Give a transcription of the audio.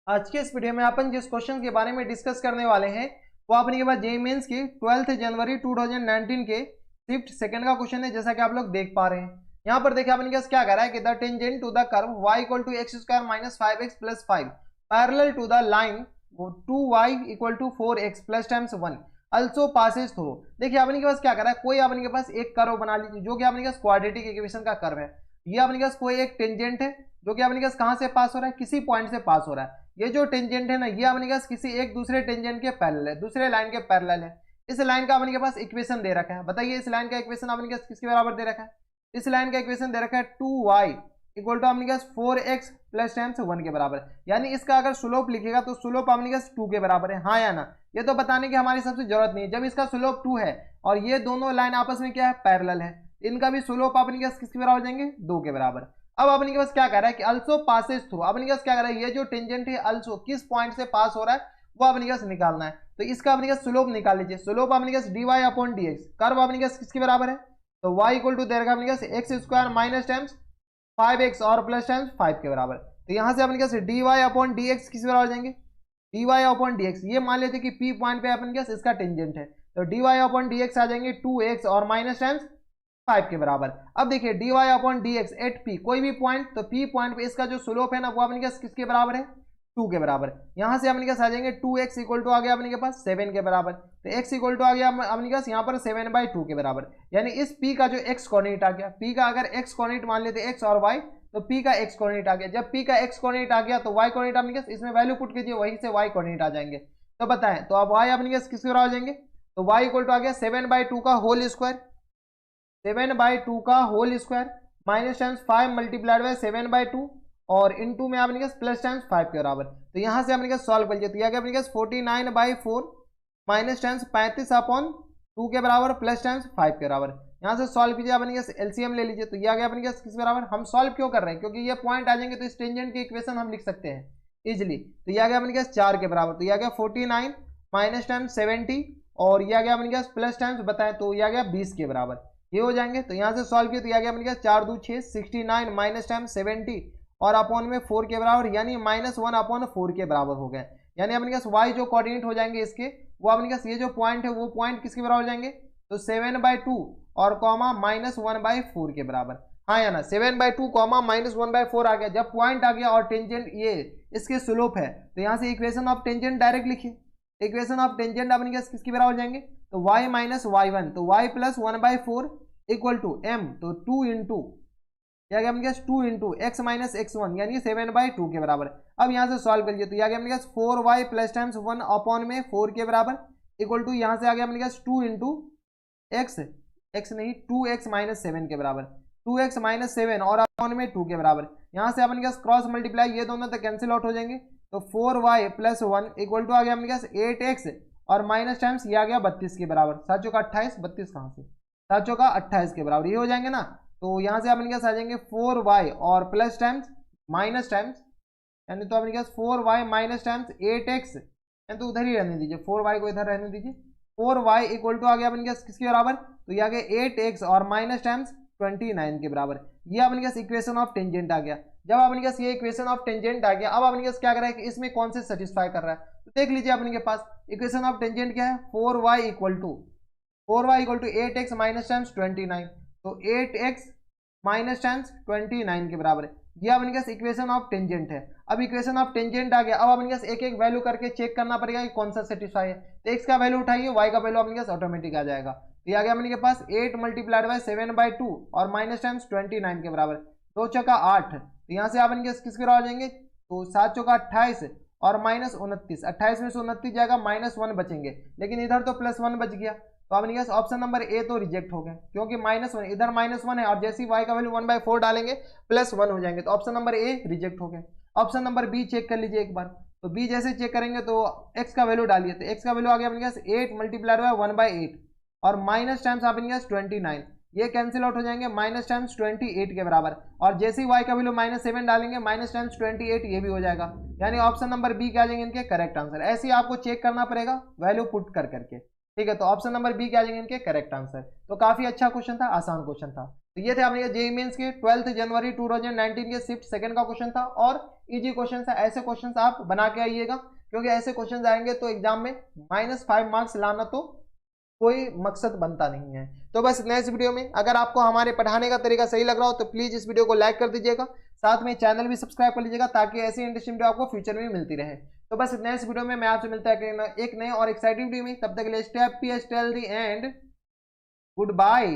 आज के इस वीडियो में अपन जिस क्वेश्चन के बारे में डिस्कस करने वाले हैं वो अपने के बाद जेईई मेंस की 12 जनवरी 2019 के शिफ्ट सेकंड का क्वेश्चन है। जैसा कि आप लोग देख पा रहे हैं यहाँ पर देखिए अपने पास क्या कर रहा है कि the tangent to the curve y equal to X square minus 5x plus 5 parallel to the line 2y equal to 4x plus times 1 also passes through. देखिए अपने के पास क्या कर रहा है, कोई अपने के पास एक कर्व बना लीजिए जो कि अपने के पास क्वाड्रेटिक इक्वेशन का कर्व है। ये अपने के पास कोई एक टेंजेंट है जो कि अपने के पास कहां से पास हो रहा है, किसी पॉइंट से पास हो रहा है। ये जो टेंजेंट है ना, ये अपने पास किसी एक दूसरे टेंजेंट के पैरेलल है, दूसरे लाइन के पैरेलल है। इस लाइन का अपने के पास इक्वेशन दे रखा है। बताइए इस लाइन का इक्वेशन अपने के पास किसके बराबर दे रखा है। इस लाइन का इक्वेशन दे रखा है 2y इक्वल टू अपने पास 4x प्लस टाइम्स 1 के बराबर। यानी इसका अगर स्लोप लिखेगा तो स्लोप अपने पास 2 के बराबर है, हाँ या ना। ये तो बताने की हमारी सबसे जरूरत नहीं है। जब इसका स्लोप 2 है और ये दोनों लाइन आपस में क्या है, पैरेलल है, इनका भी स्लोप अपने पास किसके बराबर हो जाएंगे, 2 के बराबर। अब अपने के पास क्या कर रहा है कि अल्सो पासेज थ्रू। अपने के पास क्या कर रहा है, ये जो टेंजेंट है अल्सो किस पॉइंट से पास हो रहा है वो अपने के पास निकालना है। तो इसका अपने के पास स्लोप निकाल लीजिए। स्लोप अपने के पास dy अपॉन dx, कर्व अपने के पास किसके बराबर है, तो y इक्वल टू दे रखा अपने के पास x square minus times 5x और प्लस टाइम्स 5 के बराबर। तो यहाँ से अपने के पास dy अपॉन dx किस बराबर हो जाएंगे, dy अपॉन dx। ये मान लेते कि p पॉइंट पे अपने के पास इसका टेंजेंट है, तो dy अपॉन dx आ जाएंगे 2x और माइनस टाइम्स 5 के बराबर। अब देखिए dy upon dx at p, कोई भी पॉइंट, तो p पॉइंट पे इसका जो स्लोप है ना वो अपने के पास किसके बराबर है, 2 के बराबर। यहां से अपने के पास आ जाएंगे 2x इक्वल टू आ गया अपने के पास 7 के बराबर। तो x इक्वल टू आ गया अपने के पास यहाँ पर 7/2 के बराबर। यानी इस p का जो x कोऑर्डिनेट आ गया, p का अगर x कोऑर्डिनेट मान लेते x और y, तो p का x कोऑर्डिनेट आ गया। जब p का x कोऑर्डिनेट आ गया तो y कोऑर्डिनेट अपने के पास इसमें वैल्यू पुट कीजिए, वहीं से y कोऑर्डिनेट आ जाएंगे। तो बताएं, तो अब y अपने के पास किसके बराबर हो जाएंगे, तो y इक्वल टू आ गया 7/2 का होल स्क्वायर, 7/2 का whole square minus times 5 multiplied by 7/2 और इनटू में आपने पास प्लस टाइम्स 5 के बराबर। तो यहां से अपने पास सॉल्व कर लीजिए, तो यह अपने पास 49/4 माइनस टाइम्स 35/2 के बराबर प्लस टाइम्स 5 के बराबर। यहां से सॉल्व कीजिए, अपने पास एलसीएम ले लीजिए, तो यह आ गया अपने पास किस बराबर। हम सॉल्व क्यों कर रहे हैं, क्योंकि ये पॉइंट आ जाएंगे तो इस टेंजेंट की इक्वेशन हम लिख सकते हैं इजिली। तो यह आ गया अपने पास 4 के बराबर। तो यह आ गया 49 माइनस टाइम्स 70 और यह आ गया अपने पास प्लस टाइम्स बताएं तो यह आ गया 20 के बराबर। ये हो जाएंगे, तो यहाँ से सॉल्व किया तो यह आ गया अपने पास 4 2 6 69 माइनस टाइम 70 और अपॉन में 4 के बराबर, यानी -1/4 के बराबर हो गए। यानी अपने पास y जो कोऑर्डिनेट हो जाएंगे इसके, वो अपने पास ये जो पॉइंट है वो पॉइंट किसके बराबर हो जाएंगे, तो 7/2 और कॉमा -1/4 के बराबर, हाँ या ना। 7/2 कॉमा -1/4 आ गया। जब पॉइंट आ गया और टेंजेंट ये इसके स्लोप है, तो यहाँ से इक्वेशन ऑफ टेंजेंट डायरेक्ट लिखिए। इक्वेशन ऑफ टेंजेंट अपने पास किसके बराबर हो जाएंगे, तो y माइनस y1, तो y plus 1/4 equal to m, तो 2 इंटू क्या गया अपने पास 2 इंटू एक्स माइनस x1 यानी 7/2 के बराबर। अब यहाँ से सॉल्व करिए, तो यह गया अपने पास 4y प्लस टाइम्स 1 अपॉन में 4 के बराबर इक्वल टू यहाँ से आ गया अपने पास 2 इंटू एक्स, एक्स नहीं 2x माइनस 7 के बराबर, 2x माइनस 7 और अपॉन में 2 के बराबर। यहाँ से अपने पास क्रॉस मल्टीप्लाई, ये दोनों तो कैंसिल आउट हो जाएंगे, तो 4y प्लस 1 इक्वल टू आ गया अपने पास 8x और माइनस टाइम्स ये आ गया 32 के बराबर। 7 चौका 28, 32 कहाँ से, 7 चौका 28 के बराबर, ये हो जाएंगे ना। तो यहाँ से अपने पास आ जाएंगे 4y और प्लस टाइम्स माइनस टाइम्स, यानी तो अपने पास 4y माइनस टाइम्स 8x, यानी तो उधर ही रहने दीजिए, 4y को इधर रहने दीजिए। 4y इक्वल टू आ गया अपने पास किसके बराबर, तो ये आ गया 8x और माइनस टाइम्स 29 के बराबर। ये अपने पास इक्वेशन ऑफ टेंजेंट आ गया। जब अपने पास ये इक्वेशन ऑफ टेंजेंट आ गया, अब अपने पास क्या कर रहा है कि इसमें कौन से सेटिस्फाई कर रहा है, तो देख लीजिए अपने के पास इक्वेशन ऑफ टेंजेंट क्या है, 4y equal to 8x minus times 29, तो 8x माइनस टाइम्स 29 के बराबर है। ये अपने पास इक्वेशन ऑफ टेंजेंट है। अब इक्वेशन ऑफ टेंजेंट आ गया, अब अपने पास एक एक वैल्यू करके चेक करना पड़ेगा कि कौन सा सेटिस्फाई है। तो x का वैल्यू उठाइए, y का वैल्यू अपने पास ऑटोमेटिक आ जाएगा। तो ये आ गया अपने के पास 8 मल्टीप्लाइड बाय 7/2 और माइनस टाइम्स 29 के बराबर, 2 चौका 8। तो यहाँ से अपने पास किसके बराबर हो जाएंगे, तो 7 चौका 28 और माइनस 29, 28 में से 29 जाएगा, -1 बचेंगे, लेकिन इधर तो +1 बच गया। तो अपने पास ऑप्शन नंबर ए तो रिजेक्ट हो गया, क्योंकि -1 इधर -1 है और जैसे ही y का वैल्यू 1/4 डालेंगे +1 हो जाएंगे, तो ऑप्शन नंबर ए रिजेक्ट हो गया। ऑप्शन नंबर बी चेक कर लीजिए एक बार, तो बी जैसे चेक करेंगे तो x का वैल्यू डालिए, तो x का वैल्यू आ गया अपने पास 8 मल्टीप्लाइड बाय 1/8 और माइनस टाइम्स अपने पास 29, ये कैंसिल आउट हो जाएंगे, माइनस टाइम्स 28 के बराबर। और जैसे ही y का वैल्यू -7 डालेंगे माइनस टाइम्स 28, ये भी हो जाएगा। यानी ऑप्शन नंबर बी क्या आ जाएंगे इनके करेक्ट आंसर। ऐसे ही आपको चेक करना पड़ेगा वैल्यू पुट कर करके, ठीक है। तो ऑप्शन नंबर बी क्या आ जाएंगे इनके करेक्ट आंसर। तो काफी अच्छा क्वेश्चन था, आसान क्वेश्चन था। तो ये थे आपने जेईई मेंस के 12 जनवरी 2019 के शिफ्ट सेकंड का क्वेश्चन था, और इजी क्वेश्चन था। ऐसे क्वेश्चन आप बना के आइएगा, क्योंकि ऐसे क्वेश्चन आएंगे तो एग्जाम में -5 मार्क्स लाना तो कोई मकसद बनता नहीं है। तो बस नेक्स्ट वीडियो में अगर आपको हमारे पढ़ाने का तरीका सही लग रहा हो तो प्लीज इस वीडियो को लाइक कर दीजिएगा, साथ में चैनल भी सब्सक्राइब कर लीजिएगा, ताकि ऐसी इंटरेस्टिंग वीडियो आपको फ्यूचर में मिलती रहे। तो बस नेक्स्ट वीडियो में मैं आपसे मिलता है एक नए और एक्साइटिंग वीडियो में। तब तक के लिए stay happy, stay healthy and good bye.